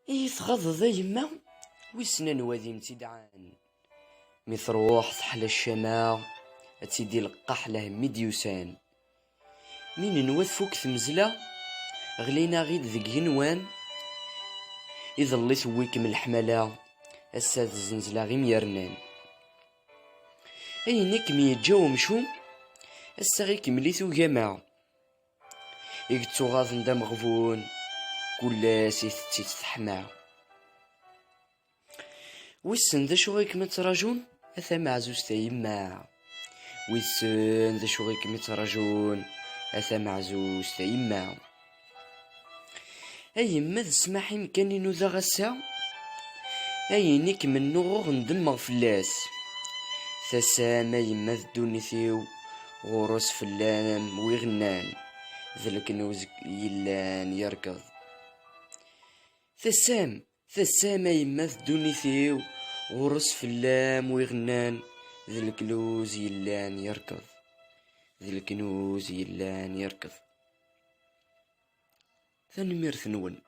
تغضض يما ويسنا نوادي متيدعان مي تروح صحلا الشماع تيدي لقاح له ميديوسان مين نواد فوق ثمزلة غلينا غيد ذك ينوان إذا اللي سويك من الحملة الساد الزنزلة غيم يرنان نيك ميتجاو مشوم الساغيك مليثو جماعة يكتو غاز دا مغفون كل سيث تحمع ويسن ذا شو غيك متراجون أثا معزوز تيماع ويسن ذا شو غيك متراجون أثا معزوز تيماع أي مذ سماحي مكاني نو ذا غسا أي نيك من نغوغ ندمغ فلاس ثساما يمذ دونيثيو غورس فلان ويغنان ذلك نوز يلان يركض ثساما يمذ دونيثيو غورس فلام ويغنان ذلك نوز يلان يركض ذلك نوز يلان يركض ثاني ميرث نون.